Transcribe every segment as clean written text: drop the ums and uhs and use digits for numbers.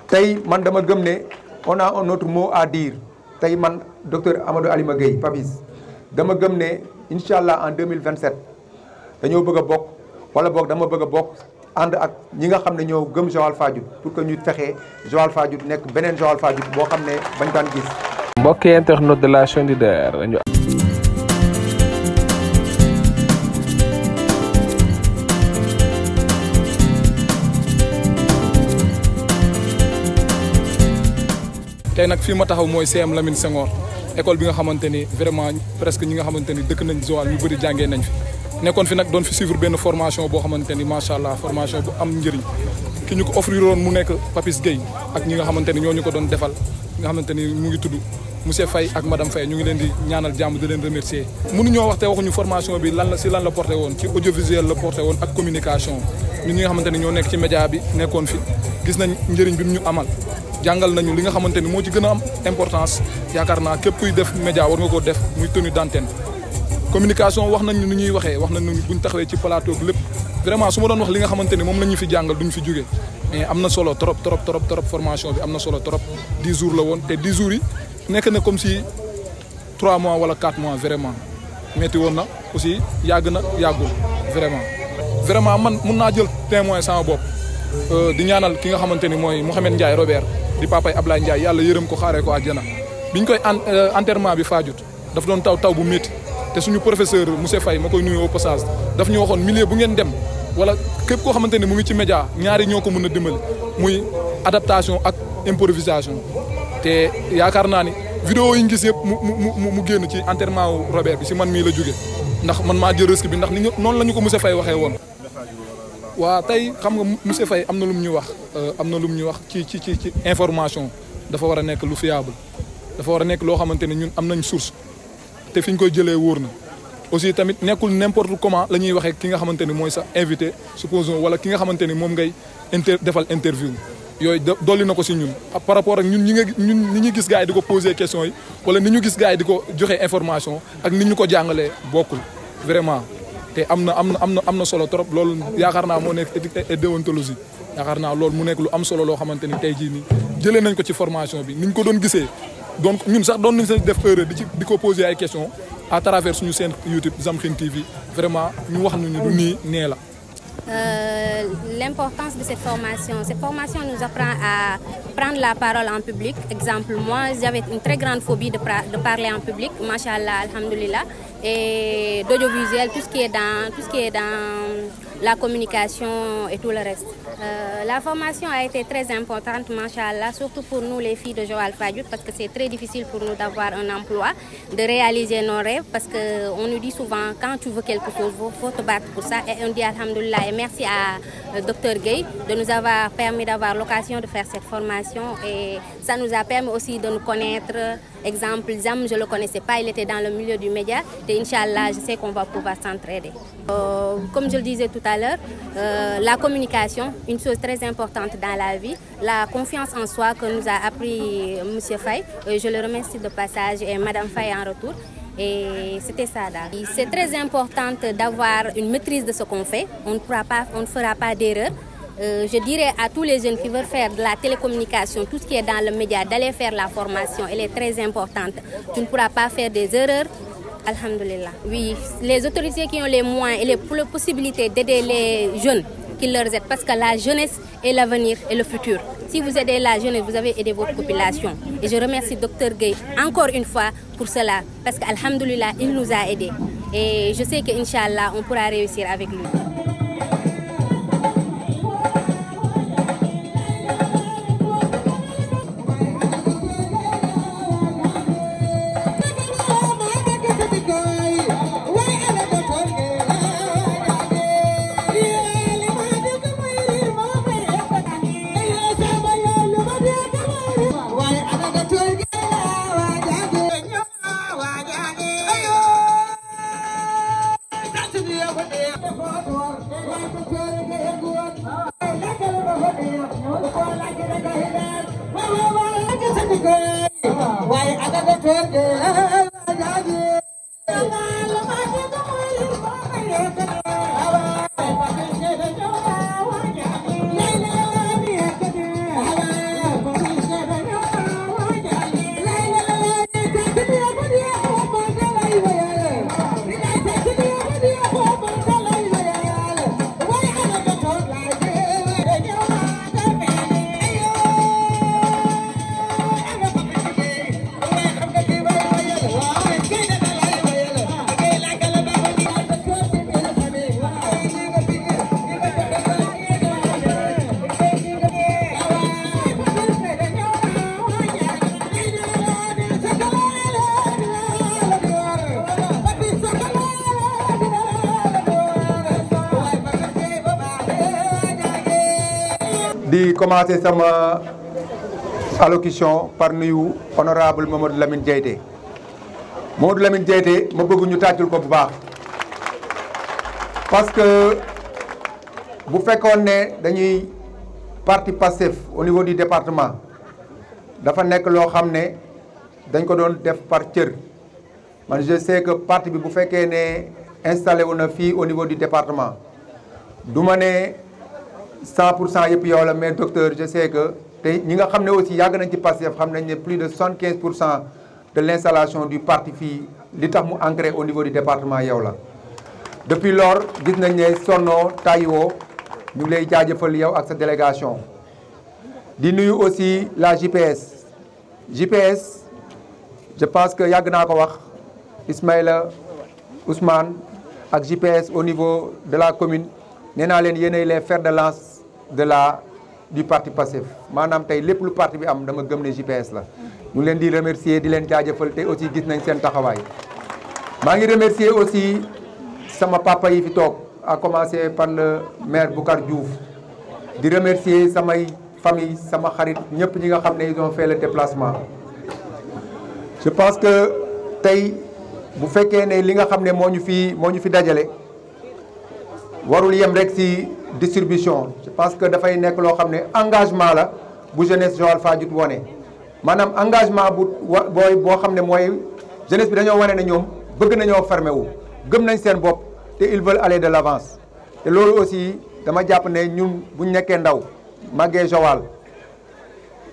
tey man dama gëm ne on a un autre mot à dire tey man docteur Amadou Alima Gueye Papis dama gëm ne incha allah en 2027 dañoo bëgg a bokk wala boog dama bëgg a bokk ànd ak ñi nga xam ne ñoo gëm Joal Fadiouth pour que ñu fexee Joal Fadiouth nekk beneen Joal Fadiouth boo xam ne bañ daan gis. mbokki internaute de la chaîne leader dañu tey nag fii ma taxaw mooy CM Lamine Senghor école bi nga xamante ni vraiment presque ñi nga xamante ni dëkk nañ Joal ñu bëri jàngee nañ fi nekkoon fi nag doon fi suivre benn formation boo xamante ni macha allah formation bu am njëriñ ki ñu ko offrir woon mu nekk Papis Gueye ak ñi nga xamante ni ñoo ñu ko doon defal nga xamante ni mu ngi tudd monsieur Faye ak madame Faye ñu ngi leen di ñaanal jàmm di leen remercier. mënuñoo wax te waxuñu formation bi lan la porté woon ci audiovisuel la porté woon ak communication ñun ñi nga xamante ni ñoo nekk ci média bi nekkoon fi gis nañ njëriñ bi mu ñu amal. jàngal nañu li nga xamante ni moo ci gën a am importance yaakaar naa képp kuy def média war nga ko def muy tenue d'antenne communication wax nañ ni ñuy waxee wax nañ ni buñ taxawee ci plateau bi lépp vraiment su ma doon wax li nga xamante ni moom la ñu fi jàngal duñ fi jóge mais am na solo trop formation bi am na solo trop 10 jours la woon te 10 jours yi nekk na comme si 3 mois wala 4 mois vraiment metti woon na aussi yàgg na yàggul vraiment man mun naa jël témoin sama bopp di ñaanal ki nga xamante ni mooy Mouhamed Ndiaye Robert di papay Ablaye Ndiaye yàlla yërëm ko xaaree ko àjjana biñ koy enterrement bi Fadiouth daf doon taw bu métti te suñu professeur monsieur Faye ma koy nuyu au passage daf ñu waxoon milieu bu ngeen dem wala képp koo xamante ni mu ngi ci média ñaari ñoo ko mën a dimbali muy adaptation ak improvisation te yaakaar naa ni vidéo yi ñu gis yëpp mu génn ci enterrement wu Robert bi si man mii la jóge ndax man maa jël risque bi ndax ni noonu la ñu ko monsieur Faye waxee woon waa tey xam nga monsieur Faye am na lu mu ñu wax ci information dafa war a nekk lu fiable dafa war a nekk loo xamante ni ñun am nañ source te fi ñu koy jëlee wóor na aussi tamit nekkul n'importe comment la ñuy waxee ki nga xamante ni mooy sa invité supposons wala ki nga xamante ni moom ngay defal interview yooyu dolli na ko si ñun par rapport ak ñun ni ñu gis gars yi di ko poser question yi wala ni ñu gis gars yi di ko joxe information ak ni ñu ko jàngalee bokkul vraiment. te am na solo trop loolu yaakaar naa moo nekk éthique et déontologie yaakaar naa loolu mu nekk lu am solo loo xamante ni tey jii nii jëlee nañ ko ci formation bi niñ ko doon gisee donc ñun sax doon nañ sa def erreur di ko poser ay questions à travers suñu seen YouTube Zamkhin TV vraiment ñu wax nañu du nii nee la. L'importance de cette formation nous apprend à prendre la parole en public. Exemple, moi j'avais une très grande phobie de parler en public, machallah, alhamdoulilah, et d'audiovisuel, tout ce qui est dans la communication et tout le reste. La formation a été très importante, machallah, surtout pour nous les filles de Joal Fadiouth, parce que c'est très difficile pour nous d'avoir un emploi, de réaliser nos rêves, parce qu'on nous dit souvent, quand tu veux quelque chose, il faut te battre pour ça, et on dit alhamdoulilah, et merci à Dr Gueye de nous avoir permis d'avoir l'occasion de faire cette formation, et ça nous a permis aussi de nous connaître. Exemple, Zam, je ne le connaissais pas, il était dans le milieu du média, et Inch'Allah, je sais qu'on va pouvoir s'entraider. Comme je le disais tout à l'heure, la communication, une chose très importante dans la vie, la confiance en soi que nous a appris M. Faye, je le remercie de passage, et Mme Faye en retour. Et c'était ça là. C'est très important d'avoir une maîtrise de ce qu'on fait, on ne fera pas d'erreur. Je dirais à tous les jeunes qui veulent faire de la télécommunication, tout ce qui est dans le média, d'aller faire la formation, elle est très importante. Tu ne pourras pas faire des erreurs. Alhamdulillah. Oui, les autorités qui ont les moyens et les possibilités d'aider les jeunes, qui leur aident, parce que la jeunesse est l'avenir et le futur. Si vous aidez la jeunesse, vous avez aidé votre population. Et je remercie Dr Gueye encore une fois pour cela, parce qu'Alhamdulillah, il nous a aidés. Et je sais qu'Inch'Allah, on pourra réussir avec lui. di commencer sama allocution par nuyu honorable Mamadou Lamine Diaité Mamadou Lamine Diaité ma bëgg ñu tàccul ko bu baax parce que bu fekkoon ne dañuy parti Pastef au niveau du département dafa nekk loo xam ne dañ ko doon def par cër man je sais que parti bi bu fekkee ne installé wu na fii au niveau du département du ma ne 100% yëpp yow la mais docteur je sais que te ñi nga xam ne aussi yàgg nañ ci Pastef xam nañ ne plus de 75% de l'installation du parti fii li tax mu ancré au niveau du département yow la. depuis lors gis nañ ne sonnoo tayiwoo ñu ngi lay jaajëfal yow ak sa délégation di nuyu aussi la JPS je pense que yàgg naa ko wax Ismaïla Ousmane ak JPS au niveau de la commune nee naa leen yéenay les fers de lance du parti Pastef maanaam tey lépp lu parti bi am dama gëm ne JPS la ñu leen di remercier di leen jaajëfal te aussi gis nañ seen taxawaay maa ngi remercier aussi sama papa yi fi toog à commencer par le maire Boucar Diouf di remercier samay famille sama xarit ñëpp ñi nga xam ne ils ont fait le déplacement je pense que tey bu fekkee ne li nga xam ne moo ñu fi dajale warul yem rek ci distribution je pense que dafay nekk loo xam ne engagement la bu jeunesse Joal Fadiouth wone maanaam engagement boo xam ne mooy jeunesse bi dañoo wane ne ñoom bëgg nañoo fermé wu gëm nañ seen bopp te ils veulent aller de l'avance te loolu aussi dama jàpp ne ñun buñ nekkee ndaw màggee Joal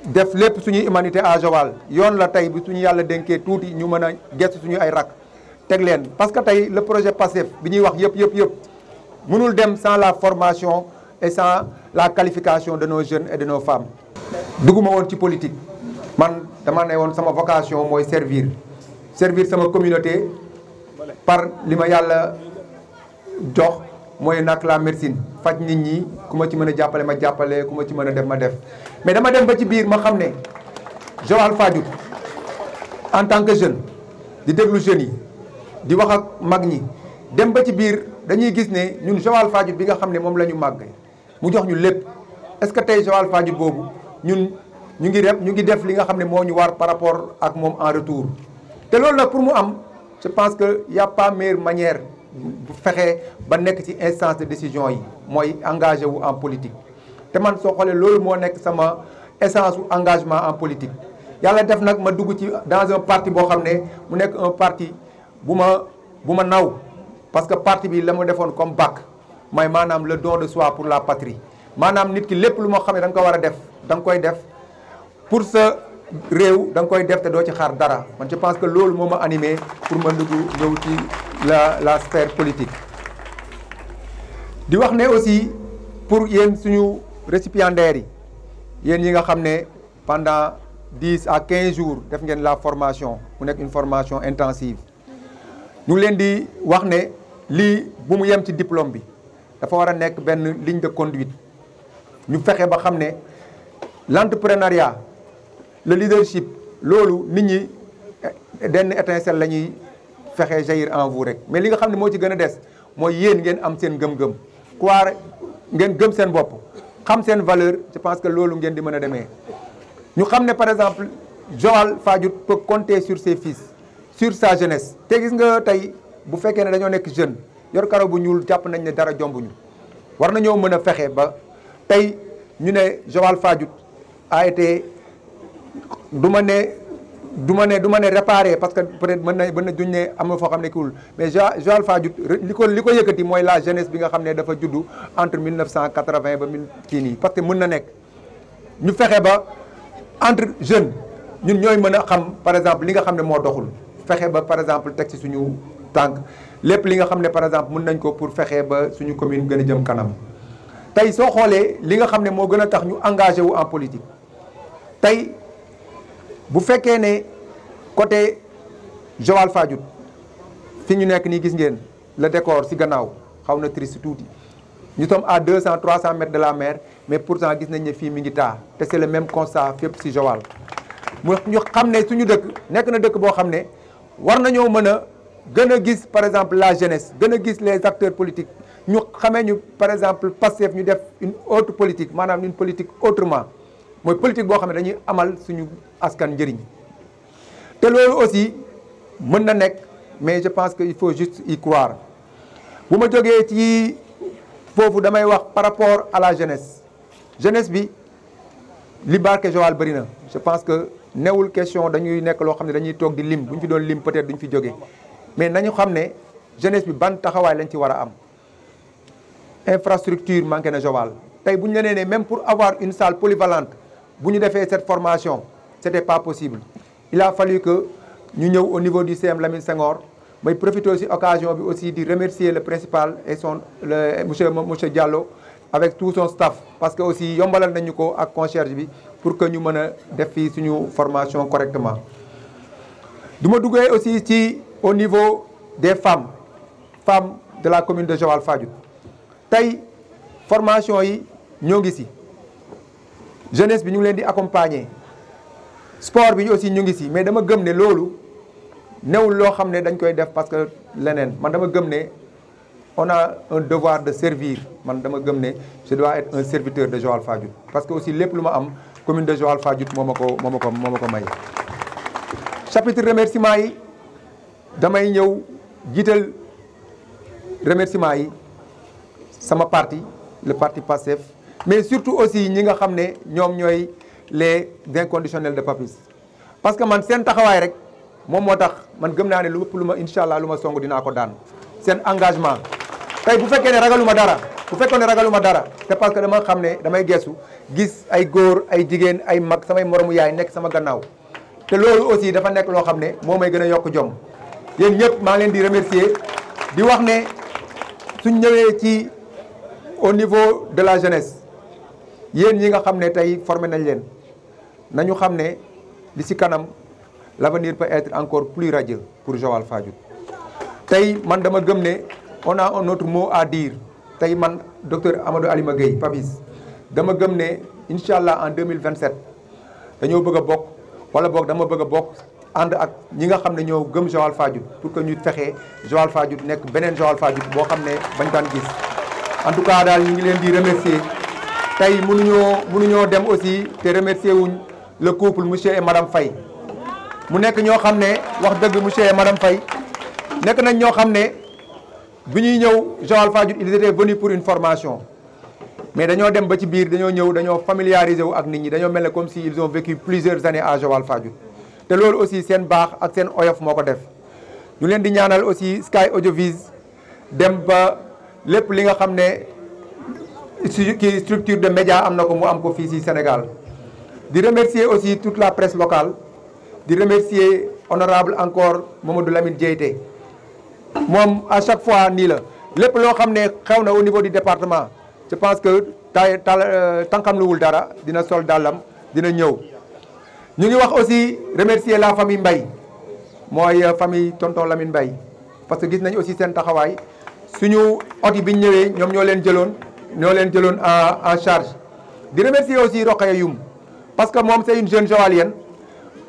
def lépp suñuy humanité à Joal yoon la tey bi suñu yàlla dénkee tuuti ñu mën a gëstu suñu ay rak teg leen parce que tey le projet Pastef bi ñuy wax yëpp mënul dem sans la formation et sans la qualification de nos jeunes et de nos femmes. dugguma woon ci politique man dama ne woon sama vocation mooy servir sama communauté par li ma yàlla jox mooy nag la médecine faj nit ñi ku ma ci mën a jàppale ma jàppale ku ma ci mën a def ma def mais dama dem ba ci biir ma xam ne Joal Fadiouth en tant que jeune di déglu jeunes yi di wax ak mag ñi dem ba ci biir dañuy gis ne ñun Joal Fadiouth bi nga xam ne moom la ñu màgg mu jox ñu lépp est-ce que tey Joal Fadiouth boobu ñun ñu ngi def li nga xam ne moo ñu war par rapport ak moom en retour te loolu nag pour mu am je pense que y a pas meilleure manière bu fexe ba nekk ci instance de décision yi mooy engagé wu en politique te man soo xoolee loolu moo nekk sama essence u engagement en politique yàlla def nag ma dugg ci dans un parti boo xam ne mu nekk un parti bu ma naw parce que parti bi la ma defoon comme bac mooy maanaam le don de soi pour la patrie maanaam nit ki lépp lu moo xam ne da nga ko war a def da nga koy def pour sa réew da nga koy def te doo ci xaar dara man je pense que loolu moo ma animé pour ma dugg ñëw ci la sphère politique. di wax ne aussi pour yéen suñu récipiendaires yi yéen yi nga xam ne pendant 10 à 15 jours def ngeen la formation mu nekk une formation intensive ñu ngi leen di wax ne lii bu mu yem ci diplôme bi dafa war a nekk benn ligne de conduite ñu fexe ba xam ne l'entrepreneuriat le leadership loolu nit ñi benn étincelle la ñuy fexe jaillir en vous rek mais li nga xam ne moo ci gën a des mooy yéen ngeen am seen gëm-gëm quoi ngeen gëm seen bopp xam seen valeur je pense que loolu ngeen di mën a demee ñu xam ne par exemple Joal Fadiouth peut compter sur ses fils sur sa jeunesse te gis nga tey bu fekkee ne dañoo nekk jeune yor karaw bu ñuul jàpp nañ ne dara jombuñu war nañoo mën a fexe ba tey ñu ne Joal Fadiouth a été du ma ne réparé parce que peut-être mën na duñ ne am na foo xam ne kiwul mais Joal Fadiouth li ko yëkkati mooy la jeunesse bi nga xam ne dafa juddu entre 1980 ba kii nii parce que mën na nekk ñu fexe ba entre jeunes ñun ñooy mën a xam par exemple li nga xam ne moo doxul fexe ba par exemple teg ci suñu tànk lépp li nga xam ne par exemple mën nañ ko pour fexe ba suñu commune gën a jëm kanam tey soo xoolee li nga xam ne moo gën a tax ñu engagé wu en politique tey bu fekkee ne côté Joal Fadiouth fi ñu nekk nii gis ngeen le décor ci gannaaw xaw na triste tuuti ñu sommes à 200-300 mètres de la mer mais pourtant gis nañ ne fii mi ngi taa te c'est le même constat fépp ci Joal ñu xam ne suñu dëkk nekk na dëkk boo xam ne war nañoo mën a gën a gis par exemple la jeunesse gën a gis les acteurs politiques ñu xamee ñu par exemple Pastef ñu def une autre politique maanaam une politique autrement mooy politique boo xam ne dañuy amal suñu askan njëriñ te loolu aussi mën na nekk mais je pense que il faut juste y croire bu ma jógee ci foofu damay wax par rapport à la jeunesse bi li barke Joal bëri na je pense que newul question dañuy nekk loo xam ne dañuy toog di lim bu ñu fi doon lim peut-être duñ fi jógee mais nañu xam ne jeunesse bi ban taxawaay lañ ci war a am infrastructure manqué na Joal tey bu ñu la nee même pour avoir une salle polyvalente bu ñu defee cette formation c'était pas possible il a fallu que ñu ñëw au niveau du CM Lamine Senghor may profiter aussi occasion bi aussi di remercier le principal et monsieur Diallo avec tout son staff parce que aussi yombalal nañu ko ak concierge bi pour que ñu mën a def fii suñu formation correctement du ma duggee aussi ci au niveau des femmes de la commune de Joal Fadiouth tey formation yi ñoo ngi si jeunesse bi ñu ngi leen di accompagner sport bi aussi ñu ngi si mais dama gëm ne loolu newul loo xam ne dañ koy def parce que leneen man dama gëm ne on a un devoir de servir man dama gëm ne je dois être un serviteur de Joal Fadiouth parce que aussi lépp lu ma am commune de Joal Fadiouth moo ma ko may. chapitre remerciement yi damay ñëw jiital remerciement yi sama parti le parti Pastef mais surtout aussi ñi nga xam ne ñoom ñooy les inconditionnels de Papis parce que man seen taxawaay rek moom moo tax man gëm naa ne lu ëpp lu ma incha allah lu ma song dinaa ko daan seen engagement tey bu fekkee ne ragaluma dara c'est parce que dama xam ne damay gestu gis ay góor ay jigéen ay mag samay moromu yaay nekk sama gannaaw te loolu aussi dafa nekk loo xam ne moo may gën a yokk jom yéen ñëpp maa ngi leen di remercier di wax ne suñ ñëwee ci au niveau de la jeunesse yéen ñi nga xam ne tey formé nañ leen nañu xam ne li ci kanam l'avenir peut être encore plus radieux pour Joal Fadiouth tey man dama gëm ne on a un autre mot à dire tey man docteur Amadou Alima Gueye Papis dama gëm ne incha allah en 2027 dañoo bëgg a bokk wala boog dama bëgg a bokk ànd ak ñi nga xam ne ñoo gëm Joal Fadiouth pour que ñu fexe Joal Fadiouth nekk beneen Joal Fadiouth boo xam ne bañ daan gis en tout cas daal ñu ngi leen di remercier tey mënuñoo dem aussi te remercier wuñ le couple monsieur et madame Faye mu nekk ñoo xam ne wax dëgg monsieur et madame Faye nekk nañ ñoo xam ne bi ñuy ñëw Joal Fadiouth ils étaient venus pour une formation mais dañoo dem ba ci biir dañoo familiariser wu ak nit ñi dañoo mel ne comme si ils ont vécu plusieurs années à Joal Fadiouth te loolu aussi seen baax ak seen oyof moo ko def ñu leen di ñaanal aussi Sky Audiovis dem ba lépp li nga xam ne kii structure de média am na ko mu am ko fii ci Sénégal di remercier aussi toute la presse locale di remercier honorable encore Mamadou Lamine Diété moom à chaque fois nii la lépp loo xam ne xew na au niveau du département je pense que tànqamluwul dara dina sol dàllam dina ñëw ñu ngi wax aussi remercier la famille Mbaye mooy famille tonton Lamine Mbaye parce que gis nañ aussi seen taxawaay suñu ot yi bi ñu ñëwee ñoom ñoo leen jëloon en charge di remercier aussi Rokhaya Youm parce que moom c'est une jeune joalienne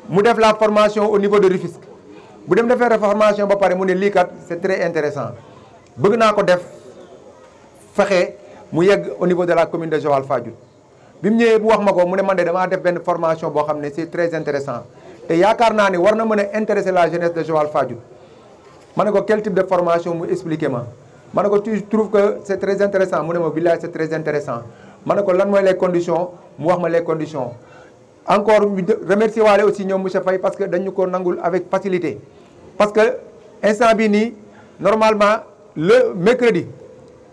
mu def la formation au niveau de Rufisque bu dem defee formation ba pare mu ne lii kat c'est très intéressant bëgg naa ko def fexe mu yegg au niveau de la commune de Joal Fadiouth bi mu ñëwee bu wax ma ko mu ne man de damaa def benn formation boo xam ne c'est très intéressant te yaakaar naa ne war na mën a intéresser la jeunesse de Joal Fadiouth ma ne ko quel type de formation mu expliquer ma ne ko tu trouves que c'est très intéressant mu ne ma billaay c'est très intéressant ma ne ko lan mooy les conditions mu wax ma les conditions encore remercier waale aussi ñoom monsieur Faye parce que dañu ko nangul avec facilité parce que instant bi nii normalement le mercredi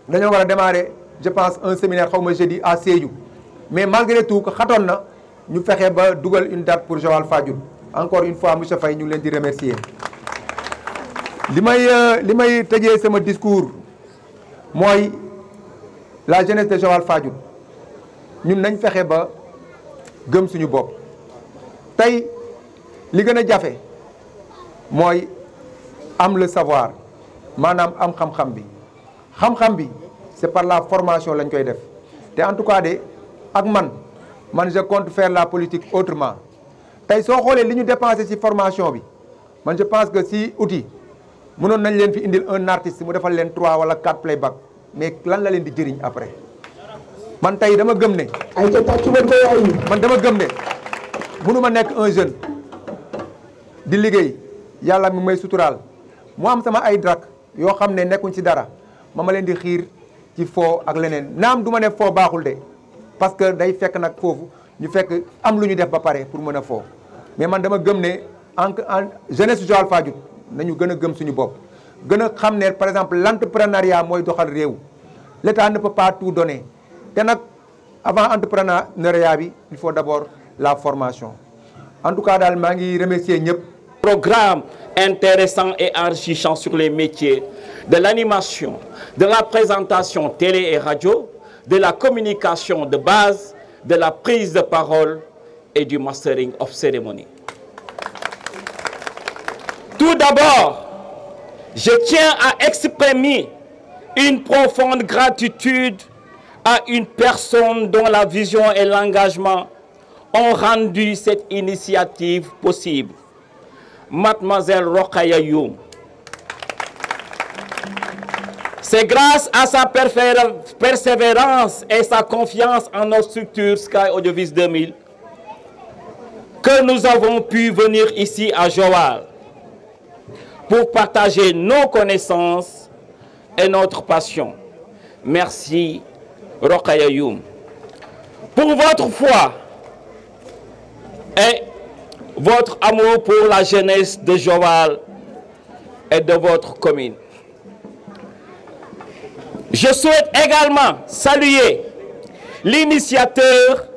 dañoo war a démarrer je pense un séminaire xaw ma jeudi à Sédhiou mais malgré tout que xatoon na ñu fexe ba dugal une date pour Joal Fadiouth encore une fois monsieur Faye ñu ngi leen di remercier li may tëjee sama discours mooy la jeunesse de Joal Fadiouth ñun nañ fexe ba gëm suñu bopp tey li gën a jafe mooy am le savoir maanaam am xam-xam bi c'est par la formation lañ koy def te en tout cas de ak man je compte faire la politique autrement tey soo xoolee li ñu dépensé ci formation bi man je pense que si outil mënoon nañ leen fi indil un artiste mu defal leen 3 wala 4 playback mais lan la leen di jëriñ après man tey dama gëm ne. ay ca tàccu ba ko waay. man dama gëm ne mënuma nekk un jeune di liggéey yàlla mi may suturaal mu am sama ay drak yoo xam ne nekkuñ ci dara ma leen di xiir ci foo ak leneen naam du ma ne foo baaxul de parce que day fekk nag foofu ñu fekk am lu ñu def ba pare pour mën a foo mais man dama gëm ne en jeunesse Joal Fadiouth nañu gën a gëm suñu bopp gën a xam ne par exemple l'entrepreneuriat mooy doxal réew l'État ne peut pas tout donner te nag avant entrepreneuriat bi il faut d'abord la formation en tout cas daal maa ngi remercier ñëpp. Programme intéressant et enrichissant sur les métiers de l'animation, de la présentation télé et radio, de la communication de base, de la prise de parole et du mastering of ceremony. Tout d'abord, je tiens à exprimer une profonde gratitude à une personne dont la vision et l'engagement ont rendu cette initiative possible. Mademoiselle Rokhaya Youm. C'est grâce à sa persévérance et sa confiance en notre structure Sky Audiovis 2000 que nous avons pu venir ici à Joal pour partager nos connaissances et notre passion. Merci Rokhaya Youm pour votre foi et votre amour pour la jeunesse de Joal et de votre commune. Je souhaite également saluer l'initiateur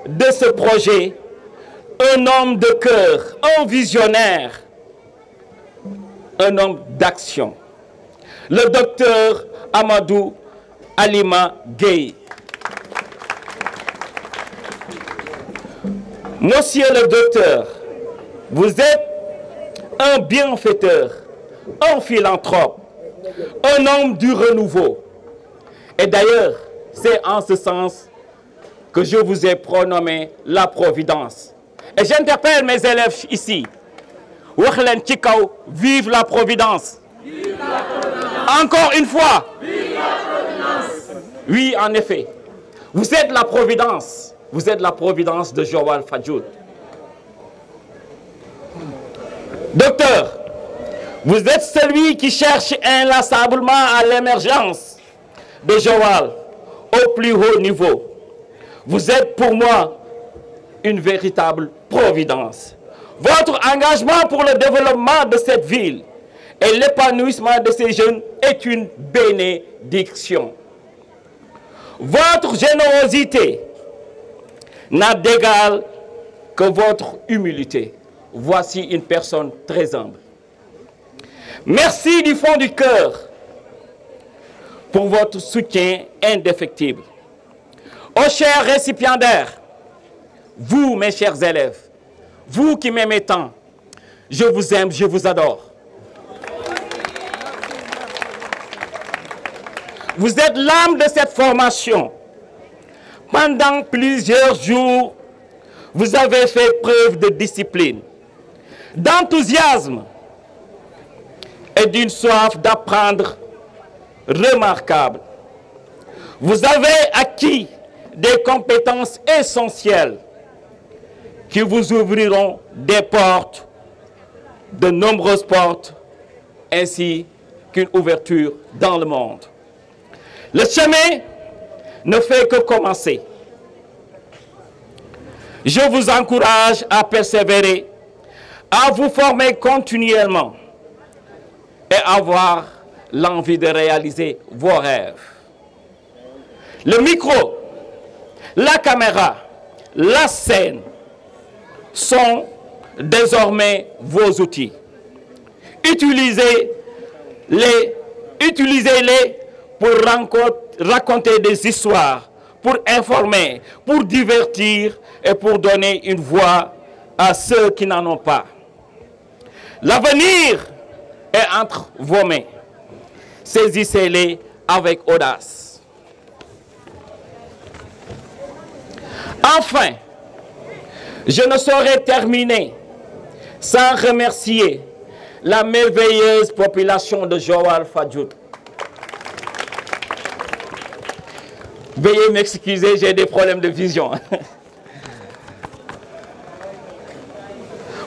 de ce projet, un homme de cœur, un visionnaire, un homme d'action, le docteur Amadou Alima Gueye. Monsieur le docteur, vous êtes un bienfaiteur, un philanthrope, un homme du renouveau. Et d'ailleurs, c'est en ce sens que je vous ai pronommé la Providence. Et j'interpelle mes élèves ici. Vive la Providence. Vive la Providence. Encore une fois. Vive la Providence. Oui, en effet. Vous êtes la Providence. Vous êtes la Providence de Joal Fadiouth. Docteur, vous êtes celui qui cherche inlassablement à l'émergence de Joal au plus haut niveau. Vous êtes pour moi une véritable providence. Votre engagement pour le développement de cette ville et l'épanouissement de ces jeunes est une bénédiction. Votre générosité n'a d'égal que votre humilité. Voici une personne très humble. Merci du fond du cœur pour votre soutien indéfectible. Aux chers récipiendaires, vous, mes chers élèves, vous qui m'aimez tant, je vous aime, je vous adore. Vous êtes l'âme de cette formation. Pendant plusieurs jours, vous avez fait preuve de discipline, d'enthousiasme et d'une soif d'apprendre remarquable. Vous avez acquis des compétences essentielles qui vous ouvriront des portes, de nombreuses portes, ainsi qu'une ouverture dans le monde. Le chemin ne fait que commencer. Je vous encourage à persévérer, à vous former continuellement et avoir l'envie de réaliser vos rêves. Le micro, la caméra, la scène sont désormais vos outils. Utilisez-les pour raconter des histoires, pour informer, pour divertir et pour donner une voix à ceux qui n'en ont pas. L'avenir est entre vos mains. Saisissez-les avec audace. Enfin, je ne saurais terminer sans remercier la merveilleuse population de Joal Fadiouth. Veuillez m'excuser, j'ai des problèmes de vision.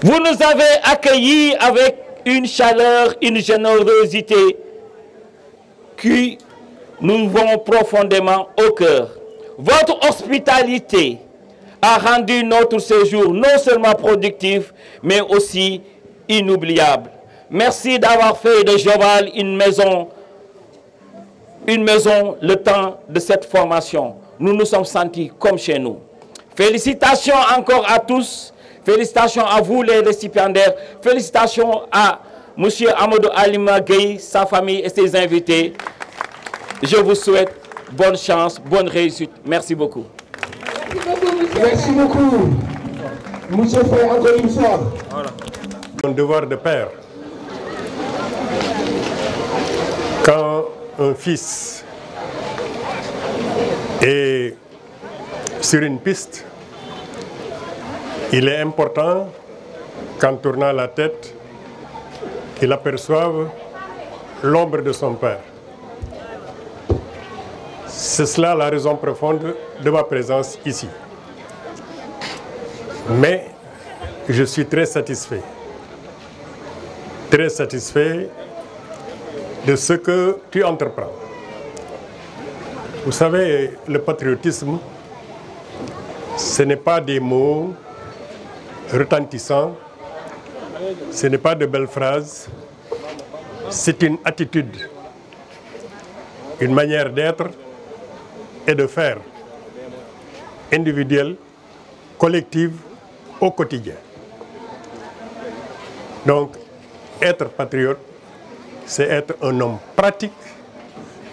Vous nous avez accueillis avec une chaleur, une générosité qui nous vont profondément au cœur. Votre hospitalité a rendu notre séjour non seulement productif, mais aussi inoubliable. Merci d'avoir fait de Joal une maison le temps de cette formation. Nous nous sommes sentis comme chez nous. Félicitations encore à tous. Félicitations à vous les récipiendaires. Félicitations à M. Amadou Alima Gueye, sa famille et ses invités. Je vous souhaite bonne chance, bonne réussite. Merci beaucoup. Merci beaucoup. Monsieur Faye, encore une fois. Mon devoir de père. Quand un fils est sur une piste, il est important qu'en tournant la tête, qu'il aperçoive l'ombre de son père. C'est cela la raison profonde de ma présence ici. Mais je suis très satisfait de ce que tu entreprends. Vous savez, le patriotisme, ce n'est pas des mots retentissants, ce n'est pas de belles phrases, c'est une attitude, une manière d'être et de faire, individuelle, collective, au quotidien. Donc, être patriote, c'est être un homme pratique,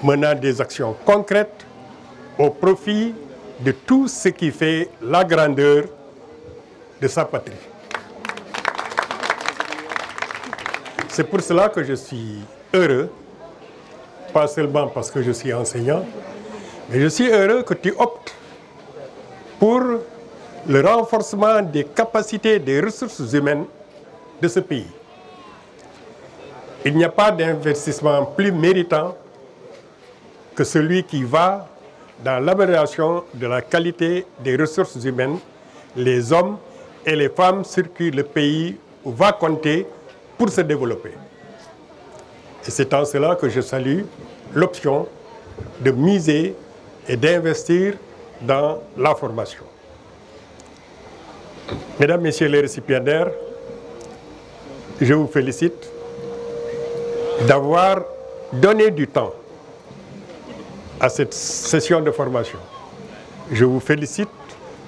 menant des actions concrètes au profit de tout ce qui fait la grandeur de sa patrie. C'est pour cela que je suis heureux, pas seulement parce que je suis enseignant, mais je suis heureux que tu optes pour le renforcement des capacités des ressources humaines de ce pays. Il n'y a pas d'investissement plus méritant que celui qui va dans l'amélioration de la qualité des ressources humaines, les hommes et les femmes sur qui le pays va compter pour se développer. Et c'est en cela que je salue l'option de miser et d'investir dans la formation. Mesdames, Messieurs les récipiendaires, je vous félicite d'avoir donné du temps à cette session de formation. Je vous félicite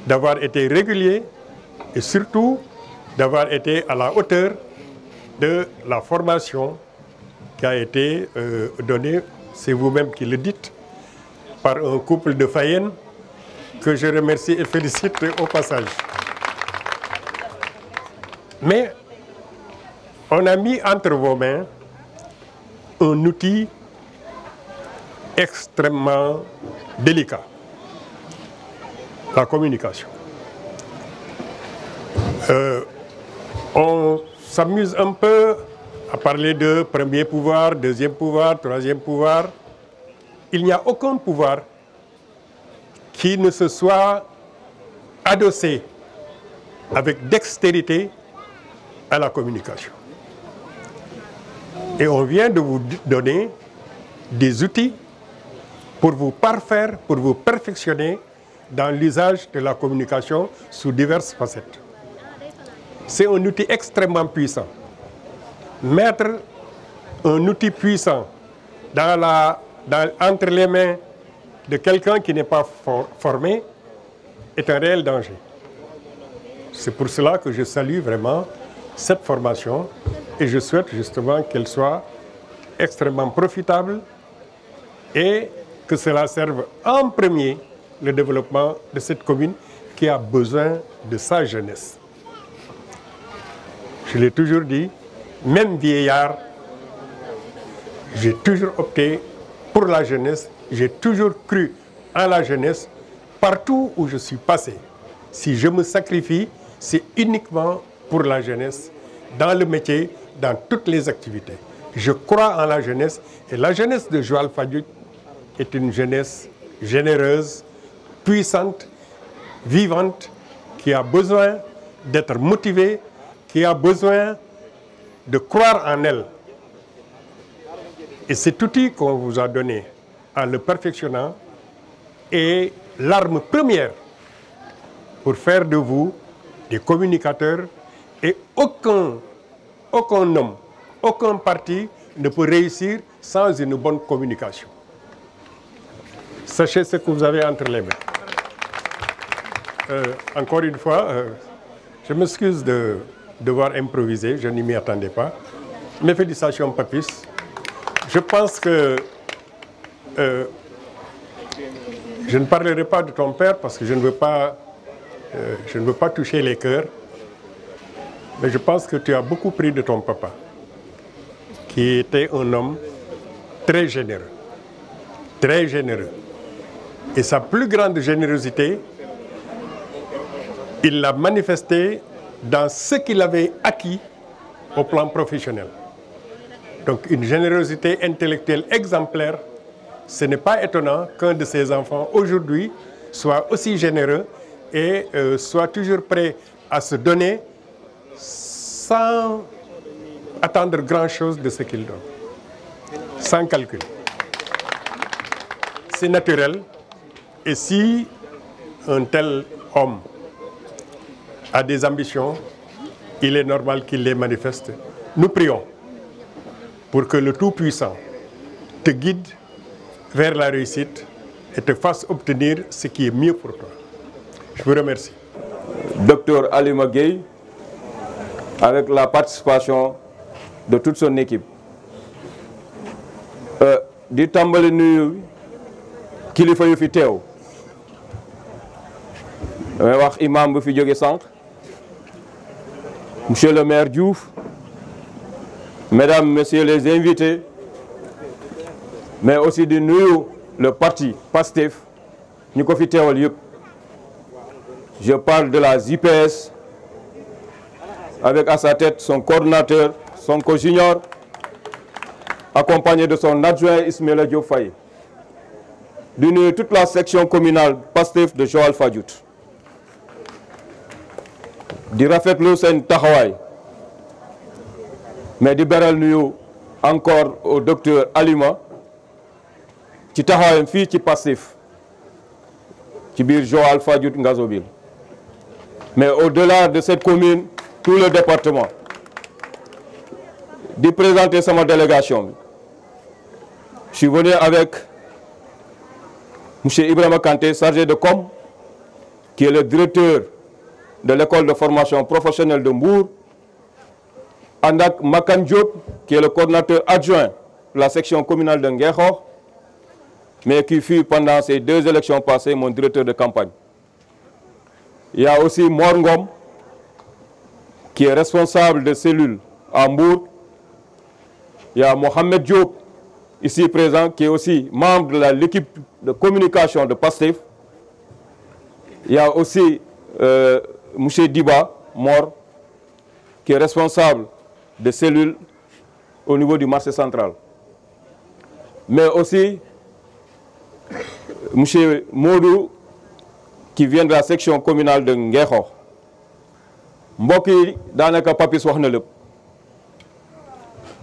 d'avoir été régulier et surtout d'avoir été à la hauteur de la formation qui a été donnée, c'est vous-même qui le dites, par un couple de Fayenne que je remercie et félicite au passage. Mais on a mis entre vos mains un outil extrêmement délicat, la communication. On s'amuse un peu à parler de premier pouvoir, deuxième pouvoir, troisième pouvoir. Il n'y a aucun pouvoir qui ne se soit adossé avec dextérité à la communication. Et on vient de vous donner des outils pour vous parfaire, pour vous perfectionner dans l'usage de la communication sous diverses facettes. C'est un outil extrêmement puissant. Mettre un outil puissant entre les mains de quelqu'un qui n'est pas formé est un réel danger. C'est pour cela que je salue vraiment cette formation et je souhaite justement qu'elle soit extrêmement profitable et que cela serve en premier le développement de cette commune qui a besoin de sa jeunesse. Je l'ai toujours dit, même vieillard, j'ai toujours opté pour la jeunesse, j'ai toujours cru en la jeunesse partout où je suis passé. Si je me sacrifie, c'est uniquement pour la jeunesse, dans le métier, dans toutes les activités. Je crois en la jeunesse et la jeunesse de Joal Fadiouth est une jeunesse généreuse, puissante, vivante, qui a besoin d'être motivée, qui a besoin de croire en elle. Et cet outil qu'on vous a donné en le perfectionnant est l'arme première pour faire de vous des communicateurs, et aucun homme, aucun parti ne peut réussir sans une bonne communication. Sachez ce que vous avez entre les mains. Encore une fois, je m'excuse de devoir improviser, je n'y m'y attendais pas. Mes félicitations, Papis. Je pense que je ne parlerai pas de ton père parce que je ne veux pas toucher les cœurs. Mais je pense que tu as beaucoup pris de ton papa, qui était un homme très généreux. Très généreux. Et sa plus grande générosité, il l'a manifestée dans ce qu'il avait acquis au plan professionnel. Donc une générosité intellectuelle exemplaire. Ce n'est pas étonnant qu'un de ses enfants aujourd'hui soit aussi généreux et soit toujours prêt à se donner sans attendre grand-chose de ce qu'il donne, sans calcul. C'est naturel. Et si un tel homme a des ambitions, il est normal qu'il les manifeste. Nous prions pour que le Tout-Puissant te guide vers la réussite et te fasse obtenir ce qui est mieux pour toi. Je vous remercie. Docteur Alima Gueye, avec la participation de toute son équipe. di tàmbali nuyu kilifa yu fi teew damay wax imam bu fi jóge sànq monsieur le maire Diouf, mesdames, messieurs les invités, mais aussi di nuyu le parti PASTEF ñu ko fi teewal yëpp. Je parle de la JPS avec à sa tête son coordinateur, son co-junior, accompagné de son adjoint Ismaïla Diop Faye. Di nuyu toute la section communale PASTEF de Joal Fadiouth. Di rafetlu seen taxawaay mais di beral nuyu encore au docteur Alima ci taxawaayam fii ci PASTEF ci biir Joal Fadiouth Ngazobil. Mais au-delà de cette commune, tout le département. De présenter sama délégation. Je suis venu avec M. Ibrahima Kanté, chargé de com, qui est le directeur de l'école de formation professionnelle de Mbour, Andak Makan Diop, qui est le coordinateur adjoint de la section communale de Nguékhokh, mais qui fut pendant ces 2 élections passées mon directeur de campagne. Il y a aussi Morngom, qui est responsable de cellules à Mbour. Il y a Mohamed Diop, ici présent, qui est aussi membre de l'équipe de communication de PASTEF. Il y a aussi M. Diba Mor, qui est responsable de cellules au niveau du marché central. Mais aussi M. Modou, qui vient de la section communale de Nguékhokh. Mbokk yi daanaka Papis wax na lépp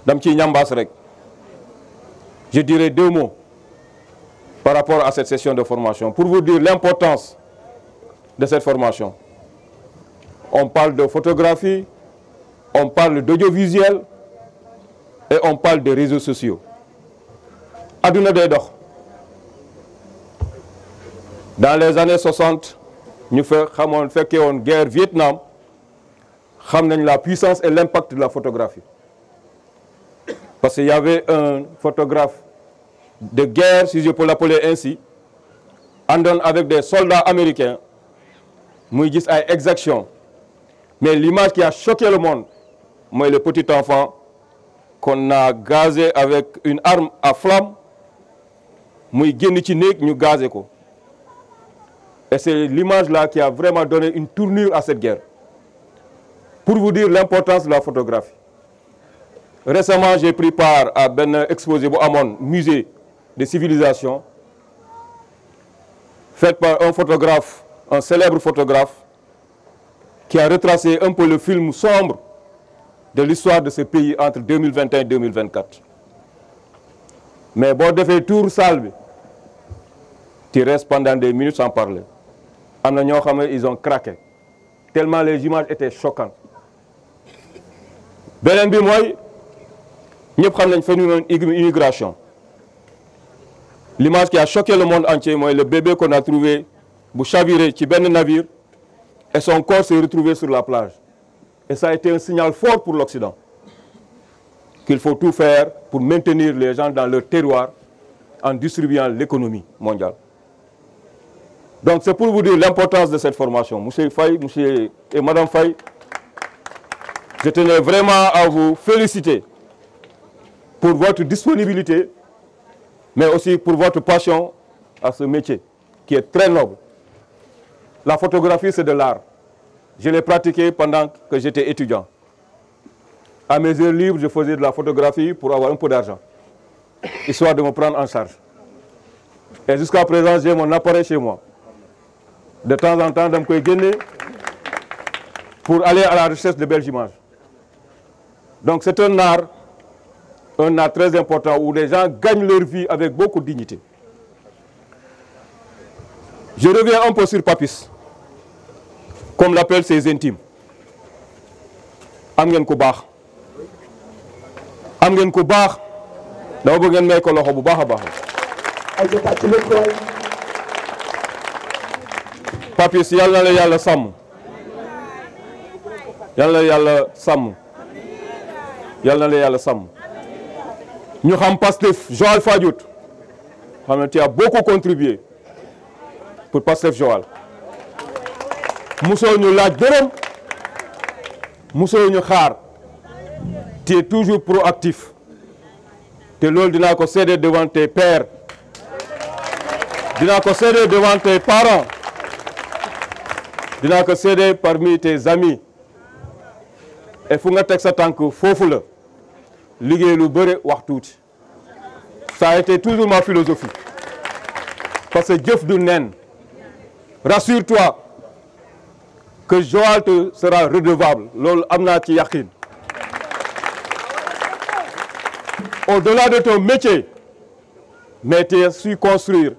dam ci ñambaas rek. Je dirais 2 mots par rapport à cette session de formation pour vous dire l'importance de cette formation. On parle de photographie, on parle d'audiovisuel et on parle de réseaux sociaux. Aduna day dox. Dans les années 60, nous avons fait une guerre Vietnam, nous avons la puissance et l'impact de la photographie. Parce qu'il y avait un photographe de guerre, si je peux l'appeler ainsi, avec des soldats américains, nous avons une exaction. Mais l'image qui a choqué le monde, moi le petit enfant qu'on a gazé avec une arme à flamme, nous avons gazé. Et c'est l'image-là qui a vraiment donné une tournure à cette guerre. Pour vous dire l'importance de la photographie. Récemment, j'ai pris part à un exposé à mon musée de civilisation. faite par un photographe, un célèbre photographe, qui a retracé un peu le film sombre de l'histoire de ce pays entre 2021 et 2024. Mais bon, de faire tour salle, tu restes pendant des minutes sans parler. Ils ont craqué, tellement les images étaient choquantes. Benen bi moy ñëpp xam nañ phénomène immigration. L'image qui a choqué le monde entier, moi, le bébé qu'on a trouvé, bu chaviré ci benn navire, et son corps s'est retrouvé sur la plage. Et ça a été un signal fort pour l'Occident, qu'il faut tout faire pour maintenir les gens dans leur terroir en distribuant l'économie mondiale. Donc c'est pour vous dire l'importance de cette formation. Monsieur Faye, monsieur et madame Faye, je tenais vraiment à vous féliciter pour votre disponibilité, mais aussi pour votre passion à ce métier qui est très noble. La photographie, c'est de l'art. Je l'ai pratiqué pendant que j'étais étudiant. À mes heures libres, je faisais de la photographie pour avoir un peu d'argent, histoire de me prendre en charge. Et jusqu'à présent, j'ai mon appareil chez moi. De temps en temps, je me gagner pour aller à la recherche de belles images. Donc c'est un art très important où les gens gagnent leur vie avec beaucoup de dignité. Je reviens un peu sur Papis, comme l'appellent ses intimes. Am ngeen ku baax am ngeen ku baax dama bëgg ngeen may ko loxo bu baax a baax. Papis yàlla na la yàlla sàmm yàlla na la yàlla sàmm yàlla na la yàlla sàmm ñu xam Pastef Joal Fadiouth xam ne tu as beaucoup contribué pour Pastef Joal musoo ñu laaj dërëm musoo ñu xaar tu es toujours proactif te loolu dinaa ko céder devant tes pères dinaa ko céder devant tes parents dinaa ko céder parmi tes amis et fu nga teg sa tànk foofu la liggéey lu bëre wax tuuti ça a été toujours ma philosophie parce que jëf du nen rassure-toi que Joal te sera redevable loolu am naa ci yaqin. Au-delà de ton métier, mais tu as su construire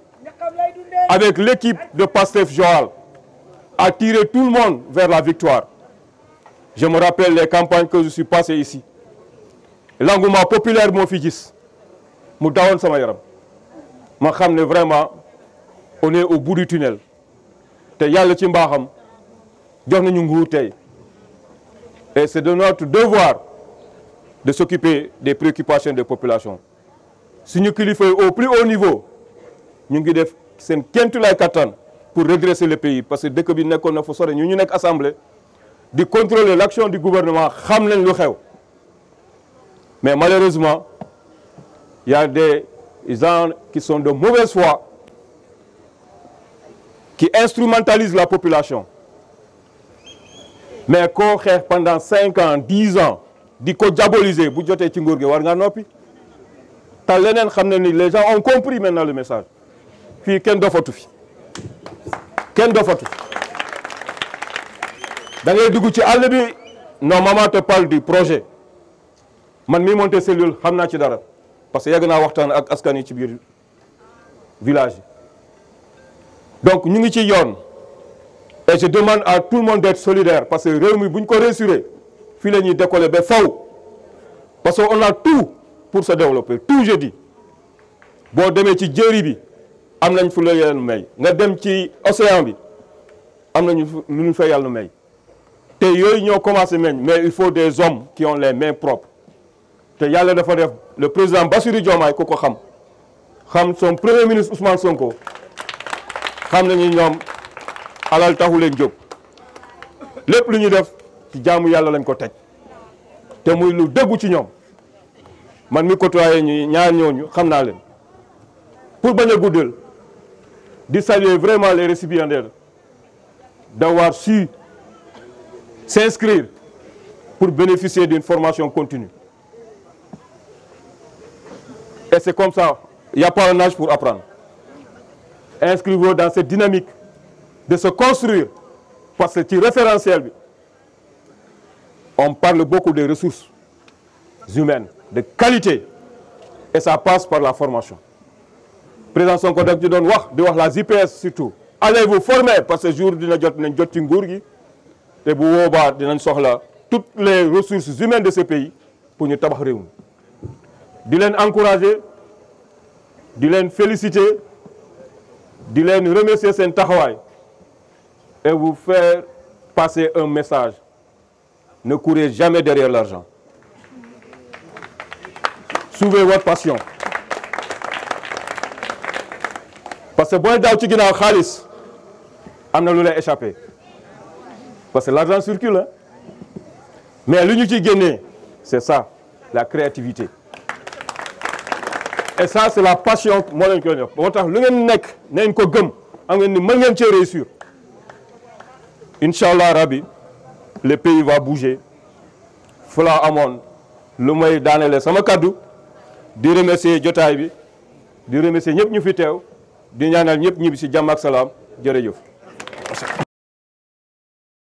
avec l'équipe de Pastef Joal à tirer tout le monde vers la victoire. Je me rappelle les campagnes que je suis passé ici. L'engouement populaire moo fi gis mu dawoon sama yaram ma xam ne vraiment on est au bout du tunnel te yàlla ci mbaaxam jox nañu nguur tey et c'est de notre devoir de s'occuper des préoccupations des populations. Suñu kilifa au plus haut niveau ñu ngi def seen kéemtulaay kattan pour redresser le pays parce que dëkk bi nekkoon na fa sore ñu nekk assemblée di contrôler l'action du gouvernement xam nañ lu xew. Mais malheureusement, il y a des gens qui sont de mauvaise foi, qui instrumentalisent la population. Mais quand pendant 5 ans, 10 ans, di ko diaboliser, bu jotee ci nguur gi war nga noppi. Ta leneen xam ne ni les gens ont compris maintenant le message. Fii kenn dofatu fi. Kenn dofatu. Da ngay dugg ci àll bi, non maman te parle du projet. Man mi monté cellule xam naa ci dara parce que yàgg naa waxtaan ak askan yi ci biir village. Donc ñu ngi ci yoon et je demande à tout le monde d'être solidaire parce que réew mi bu ñu ko réussir fii la ñuy décoller ba faw parce que on a tout pour se développer tout je dis boo demee ci jéeri bi am nañ fu la yàlla may nga dem ci océan bi am nañu lu ñu fa yàlla may te yooyu ñoo commencé meñ mais il faut des hommes qui ont les mains propres. te yàlla dafa def le président Bassirou Diomaye ku ko xam son premier ministre Ousmane Sonko xam nañu ñoom alal taxu leen jóg lépp lu ñu def ci jaamu yàlla lañ ko teg te muy lu dëggu ci ñoom man mi côtoyé ñu ñaar ñooñu xam naa leen pour bañ a guddal di saluer vraiment les récipiendaires d'avoir su s'inscrire pour bénéficier d'une formation continue. Et c'est comme ça, il n'y a pas un âge pour apprendre. inscrivez-vous dans cette dynamique de se construire parce que ci référentiel bi on parle beaucoup des ressources humaines de qualité et ça passe par la formation. Président Sonko daf ci doon wax di wax la JPS surtout allez vous former parce que jour dina jot nañ jot ci nguur gi te bu boobaa dinañ soxla toutes les ressources humaines de ce pays pour ñu tabax réew mi di leen encourager di leen féliciter di leen remercier seen taxawaay et vous faire passer un message. Ne courez jamais derrière l'argent. Suivez votre passion. Parce que booy daaw ci ginnaaw xaalis am na lu lay échappé parce que l'argent circule hein? Mais lu ñu ci génnee c'est ça la créativité et ça c'est la passion moo leen koy jox moo tax lu ngeen nekk nañ ko gëm am ngeen ni mën ngeen cee réussir Inch'Allah Rabbi le pays va bouger fala amoon lu may daanele sama kaddu di remercier jotaay bi di remercier ñëpp ñu fi teew di ñaanal ñëpp ñibbi ci jàmm ak salaam jërëjëf